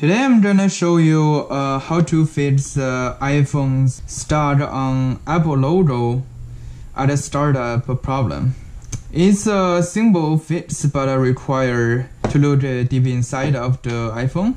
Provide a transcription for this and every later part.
Today I'm gonna show you how to fix iPhone's start on Apple logo at a startup problem. It's a simple fix but require to look deep inside of the iPhone.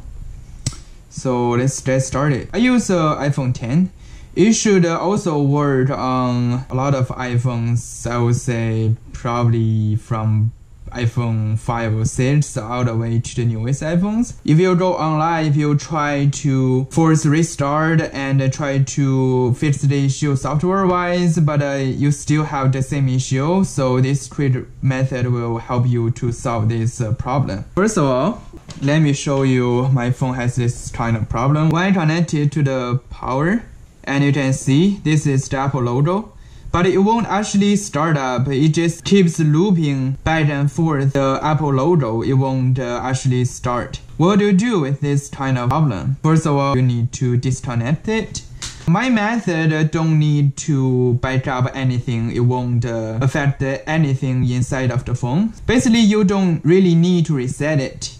So let's get started. I use iPhone 10. It should also work on a lot of iPhones. I would say probably from iPhone 5 or 6 all the way to the newest iPhones. If you go online, if you try to force restart and try to fix the issue software-wise, but you still have the same issue, so this quick method will help you to solve this problem. First of all, let me show you my phone has this kind of problem. When I connect it to the power, and you can see this is the Apple logo, but it won't actually start up. It just keeps looping back and forth the Apple logo. It won't actually start. What do you do with this kind of problem? First of all, you need to disconnect it. My method don't need to back up anything. It won't affect anything inside of the phone. Basically, you don't really need to reset it.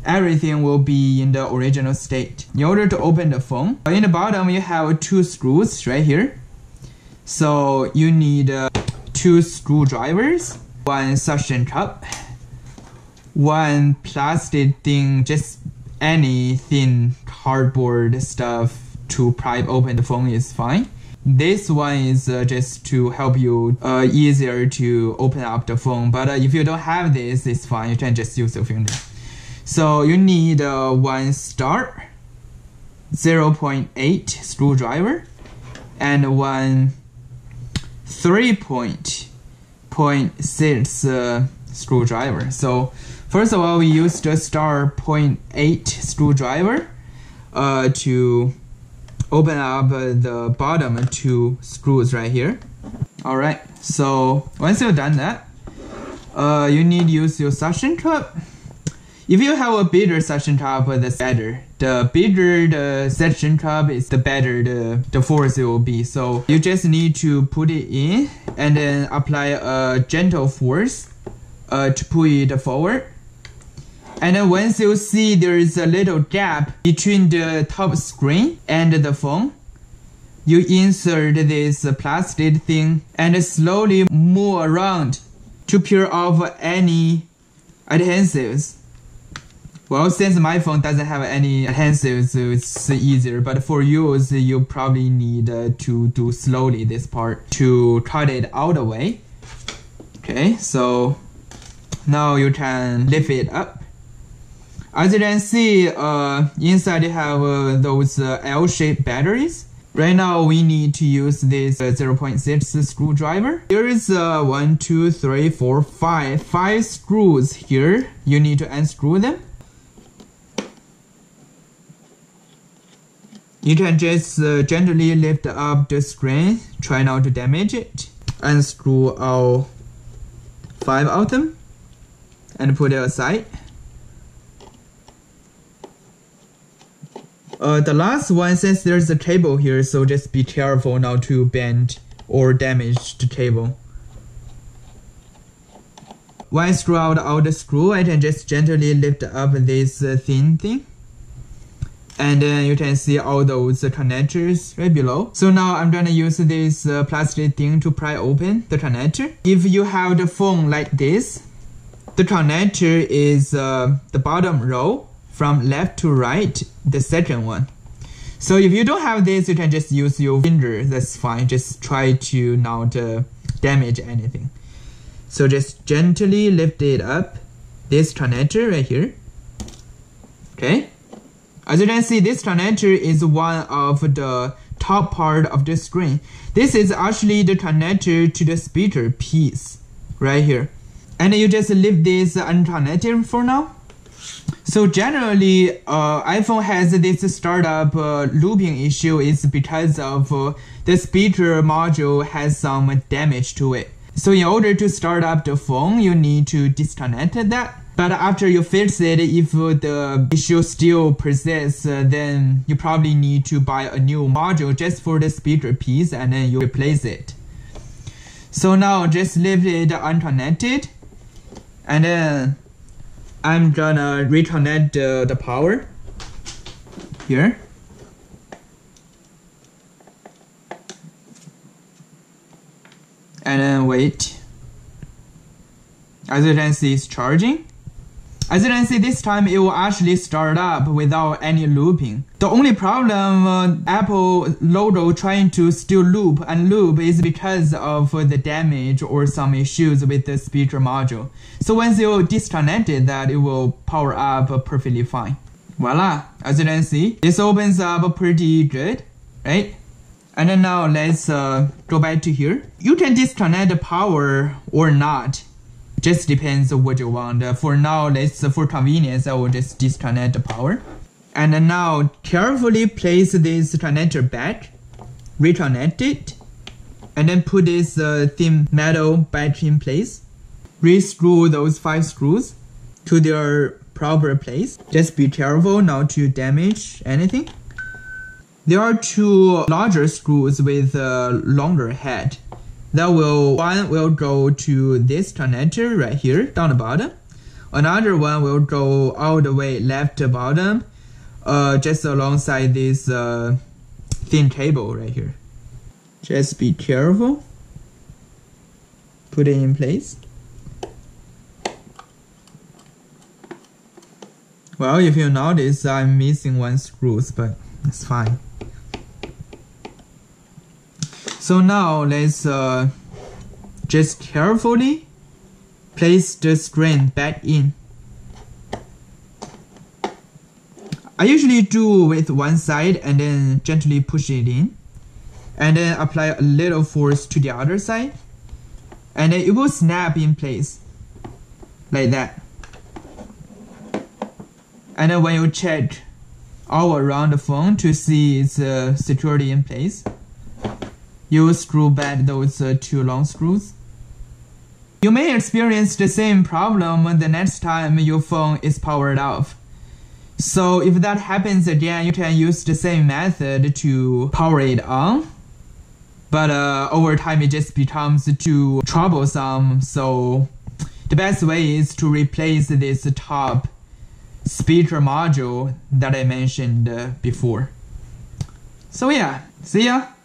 Everything will be in the original state. In order to open the phone, in the bottom you have two screws right here. So you need two screwdrivers, one suction cup, one plastic thing, just any thin cardboard stuff to pry open the phone is fine. This one is just to help you easier to open up the phone, but if you don't have this, it's fine. You can just use your finger. So you need one star 0.8 screwdriver and one 3.6 screwdriver. So first of all, we use the star 0.8 screwdriver to open up the bottom two screws right here. Alright, so once you've done that, you need to use your suction cup. If you have a bigger suction cup, that's better. The bigger the suction cup is, the better the force it will be. So you just need to put it in and then apply a gentle force to pull it forward. And then once you see there is a little gap between the top screen and the phone, you insert this plastic thing and slowly move around to peel off any adhesives. Well, since my phone doesn't have any adhesives, so it's easier. But for yours, you probably need to do slowly this part to cut it out of the way. Okay, so now you can lift it up. As you can see, inside you have those L-shaped batteries. Right now, we need to use this 0.6 screwdriver. Here is 1, 2, 3, 4, 5 screws here. You need to unscrew them. You can just gently lift up the screen, try not to damage it. Unscrew all 5 of them and put it aside. The last one, since there's a cable here, so just be careful not to bend or damage the cable. When I screw out all the screw, I can just gently lift up this thin thing. And then you can see all those connectors right below. So now I'm gonna use this plastic thing to pry open the connector. If you have the phone like this, the connector is the bottom row from left to right, the second one. So if you don't have this, you can just use your finger, that's fine. Just try to not damage anything. So just gently lift it up, this connector right here. Okay. As you can see, this connector is one of the top part of the screen. This is actually the connector to the speaker piece right here. And you just leave this unconnected for now. So generally, iPhone has this startup looping issue is because of the speaker module has some damage to it. So in order to start up the phone, you need to disconnect that. But after you fix it, if the issue still persists, then you probably need to buy a new module just for the speaker piece and then you replace it. So now just leave it unconnected and then I'm gonna reconnect the power. here. And then wait. As you can see, it's charging. As you can see, this time it will actually start up without any looping. The only problem Apple logo trying to still loop and loop is because of the damage or some issues with the speaker module. So once you disconnect it, that it will power up perfectly fine. Voila, as you can see, this opens up pretty good, right? And then now let's go back to here. You can disconnect the power or not. Just depends on what you want. For now, for convenience, I will just disconnect the power. And then now carefully place this connector back, reconnect it, and then put this thin metal back in place. Rescrew those 5 screws to their proper place. Just be careful not to damage anything. There are 2 larger screws with a longer head. One will go to this connector right here down the bottom. Another one will go all the way left to bottom, just alongside this thin cable right here. Just be careful. Put it in place. Well, if you notice, I'm missing 1 screw, but it's fine. So now let's just carefully place the screen back in. I usually do with one side and then gently push it in, and then apply a little force to the other side, and then it will snap in place like that. And then when you check all around the phone to see its security in place, you screw back those 2 long screws. You may experience the same problem the next time your phone is powered off. So if that happens again, you can use the same method to power it on. But over time it just becomes too troublesome. So the best way is to replace this top speaker module that I mentioned before. So yeah, see ya!